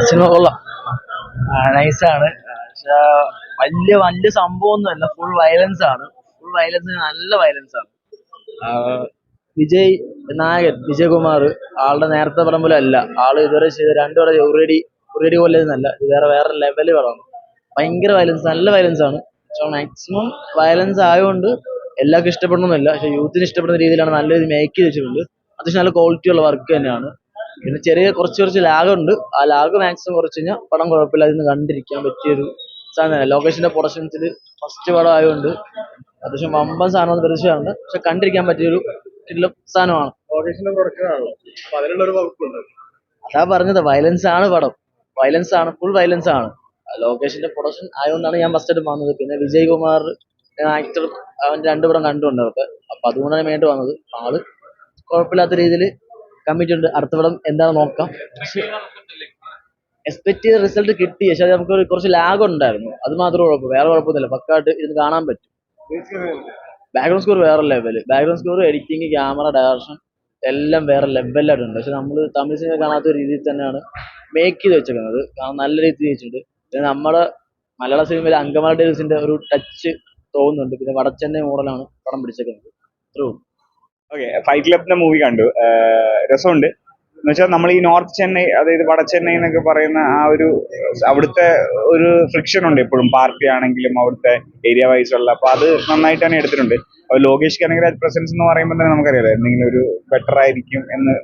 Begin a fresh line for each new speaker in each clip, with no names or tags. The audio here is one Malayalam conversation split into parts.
സിനിമ കൊള്ളാം, നൈസാണ്. പക്ഷെ വലിയ വലിയ സംഭവമൊന്നുമല്ല, ഫുൾ വയലൻസ് ആണ്. ഫുൾ വയലൻസ്, നല്ല വയലൻസ് ആണ്. വിജയ് നായകൻ വിജയകുമാർ ആളുടെ നേരത്തെ പടം പോലെ അല്ല. ആള് ഇതുവരെ ചെയ്ത രണ്ടു പടം ഉറിയടി പോലെ ഒന്നല്ല, ഇത് വേറെ ലെവല് പടമാണ്. ഭയങ്കര വയലൻസ്, നല്ല വയലൻസ് ആണ്. സോ മാക്സിമം വയലൻസ് ആയതുകൊണ്ട് എല്ലാവർക്കും ഇഷ്ടപ്പെടണമെന്നില്ല, പക്ഷെ യൂത്തിന് ഇഷ്ടപ്പെടുന്ന രീതിയിലാണ് നല്ല രീതിയിൽ മേക്ക് ചെയ്ത് വെച്ചിട്ടുണ്ട്. അത്യാവശ്യം നല്ല ക്വാളിറ്റി ഉള്ള വർക്ക് തന്നെയാണ്. പിന്നെ കുറച്ച് ലാഗ് ഉണ്ട്. ആ ലാഗ് മാക്സിമം കുറച്ച് കഴിഞ്ഞാൽ പടം കുഴപ്പമില്ല, അതിന് കണ്ടിരിക്കാൻ പറ്റിയൊരു സാധനം തന്നെ. ലൊക്കേഷന്റെ പ്രൊഡക്ഷൻസിൽ ഫസ്റ്റ് പടം ആയതുകൊണ്ട് അത്യാവശ്യം വമ്പൻ സാധനം പ്രതീക്ഷയാണ്, പക്ഷെ കണ്ടിരിക്കാൻ പറ്റിയൊരു സാധനമാണ്. അതാ പറഞ്ഞത്, വയലൻസ് ആണ് പടം, വയലൻസ് ആണ്, ഫുൾ വയലൻസ് ആണ്. ലൊക്കേഷന്റെ പ്രൊഡക്ഷൻ ആയതുകൊണ്ടാണ് ഞാൻ ഫസ്റ്റ് ആയിട്ട് വന്നത്. പിന്നെ വിജയ് കുമാർ ആക്ടർ, അവൻ രണ്ടു പടം കണ്ടുണ്ട് അവർക്ക്, അപ്പൊ അതുകൊണ്ടാണ് വേണ്ടി വന്നത്. ആള് കുഴപ്പമില്ലാത്ത രീതിയിൽ കമ്മിറ്റ് ഉണ്ട്. അടുത്ത പടം എന്താണെന്ന് നോക്കാം. എക്സ്പെക്ട് ചെയ്ത റിസൾട്ട് കിട്ടി, പക്ഷെ അത് നമുക്ക് കുറച്ച് ലാഗ് ഉണ്ടായിരുന്നു, അത് മാത്രമേ കുഴപ്പം, വേറെ കുഴപ്പമൊന്നുമില്ല. പക്കായിട്ട് ഇത് കാണാൻ പറ്റും. ബാക്ക്ഗ്രൗണ്ട് സ്കോർ വേറെ level, background score, editing, camera, direction എല്ലാം വേറെ ലെവലായിട്ടുണ്ട്. പക്ഷെ നമ്മൾ തമിഴ് സിനിമ കാണാത്ത രീതിയിൽ തന്നെയാണ് മേക്ക് ചെയ്ത് വെച്ചേക്കുന്നത്. നല്ല രീതിയിൽ വെച്ചിട്ടുണ്ട്. പിന്നെ നമ്മുടെ മലയാള സിനിമയിൽ അങ്കമാലി ഡേയ്സിന്റെ ഒരു ടച്ച് തോന്നുന്നുണ്ട്. പിന്നെ വടച്ചെന്നൈ മോഡലാണ് പടം പിടിച്ചേക്കുന്നത്.
ഓക്കെ, ഫൈറ്റ് ക്ലബിന്റെ മൂവി കണ്ടു. രസമുണ്ട്. എന്ന് വെച്ചാൽ നമ്മൾ ഈ നോർത്ത് ചെന്നൈ, അതായത് വട ചെന്നൈ എന്നൊക്കെ പറയുന്ന ആ ഒരു അവിടുത്തെ ഒരു ഫ്രിക്ഷൻ ഉണ്ട് എപ്പോഴും, പാർട്ടി ആണെങ്കിലും അവിടുത്തെ ഏരിയ വൈസ് ഉള്ള. അപ്പൊ അത് നന്നായിട്ട് തന്നെ എടുത്തിട്ടുണ്ട്. അപ്പൊ ലോകേഷ് കനകരാജ് പ്രസൻസ് എന്ന് പറയുമ്പോൾ തന്നെ നമുക്കറിയാലോ എന്തെങ്കിലും ഒരു ബെറ്റർ ആയിരിക്കും എന്ന്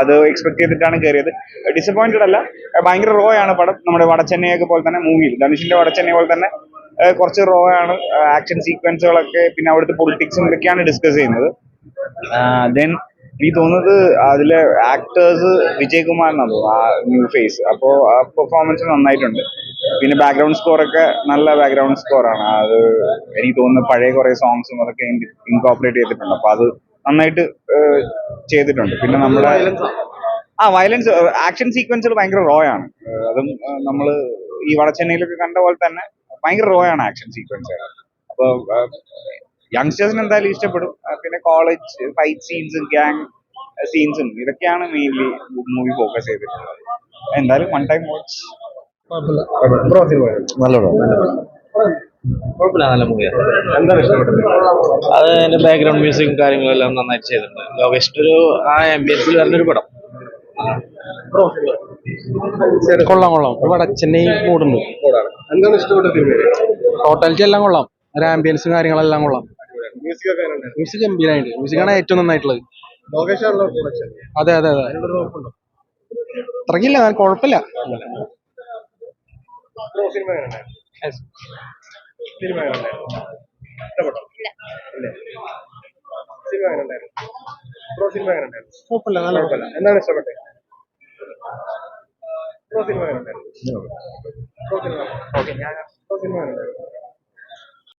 അത് എക്സ്പെക്ട് ചെയ്തിട്ടാണ് കയറിയത്. ഡിസപ്പോയിന്റഡ് അല്ല, ഭയങ്കര റോ ആണ് പടം. നമ്മുടെ വട ചെന്നൈയൊക്കെ പോലെ തന്നെ മൂവിയിൽ, ധനുഷിന്റെ വട ചെന്നൈ പോലെ തന്നെ കുറച്ച് റോ ആണ്. ആക്ഷൻ സീക്വൻസുകളൊക്കെ, പിന്നെ അവിടുത്തെ പൊളിറ്റിക്സും ഇതൊക്കെയാണ് ഡിസ്കസ് ചെയ്യുന്നത്. ദെൻ എനിക്ക് തോന്നുന്നത് അതിലെ ആക്ടേഴ്സ് വിജയ് കുമാറിനാണ് ആ ന്യൂ ഫേസ്. അപ്പോൾ ആ പെർഫോമൻസ് നന്നായിട്ടുണ്ട്. പിന്നെ ബാക്ക്ഗ്രൗണ്ട് സ്കോർ ഒക്കെ നല്ല ബാക്ക്ഗ്രൗണ്ട് സ്കോറാണ്. അത് എനിക്ക് തോന്നുന്നു പഴയ കുറെ സോങ്സും അതൊക്കെ ഇൻകോപ്പറേറ്റ് ചെയ്തിട്ടുണ്ട്. അപ്പൊ അത് നന്നായിട്ട് ചെയ്തിട്ടുണ്ട്. പിന്നെ നമ്മുടെ വയലൻസ്, ആക്ഷൻ സീക്വൻസുകൾ ഭയങ്കര റോ ആണ്. അതും നമ്മൾ ഈ വടച്ചെന്നൈയിലൊക്കെ കണ്ട പോലെ തന്നെ ഭയങ്കര റോ ആണ് ആക്ഷൻ സീക്വൻസ്. അപ്പൊ യങ്സ്റ്റേഴ്സിന് എന്തായാലും ഇഷ്ടപ്പെടും. പിന്നെ കോളേജ് ഫൈറ്റ് സീൻസും ഗ്യാങ് സീൻസും ഇതൊക്കെയാണ് മെയിൻലി മൂവി ഫോക്കസ് ചെയ്തിട്ടുള്ളത്. എന്തായാലും വൺ ടൈം വാച്ച്.
നല്ല മൂവിയാണ്.
എന്താണ് ഇഷ്ടപ്പെട്ടത്?
അത് അതിന്റെ ബാക്ക്ഗ്രൗണ്ട് മ്യൂസിക്കും കാര്യങ്ങളെല്ലാം നന്നായിട്ട് ചെയ്തിട്ടുണ്ട്. ലോകേഷിന്റെ ഒരു ആ ആംബിയൻസിൽ വരുന്നൊരു പടം. കൊള്ളാം. വടച്ചെന്നൈ മൂടുണ്ട്.
എന്താണ് ഇഷ്ടപ്പെട്ടത്?
ടോട്ടാലിറ്റി എല്ലാം കൊള്ളാം. ഒരു ആംബിയൻസും കാര്യങ്ങളെല്ലാം കൊള്ളാം.
മ്യൂസിക് ഒക്കെ എങ്ങനെയുണ്ട്?
മ്യൂസിക് ഗംഭീരമായിട്ട്, മ്യൂസിക്കാണ് ഏറ്റവും നന്നായിട്ടുള്ളത്.
ലോകേഷാണല്ലോ പ്രൊഡക്ഷൻ.
അതെ. അത്രക്കില്ല, കുഴപ്പമില്ല.
സിനിമ എങ്ങനെയുണ്ടായിരുന്നു? സിനിമ എങ്ങനെയുണ്ടായിരുന്നു? ഇഷ്ടപ്പെട്ടോ? ഇല്ല. സിനിമ എങ്ങനെയുണ്ടായിരുന്നു? സിനിമ എങ്ങനെയുണ്ടായിരുന്നു? കുഴപ്പമില്ല. എന്താണ് ഇഷ്ടപ്പെട്ടത്? സിനിമ എങ്ങനെയുണ്ടായിരുന്നു? സിനിമ എങ്ങനെയുണ്ടായിരുന്നു?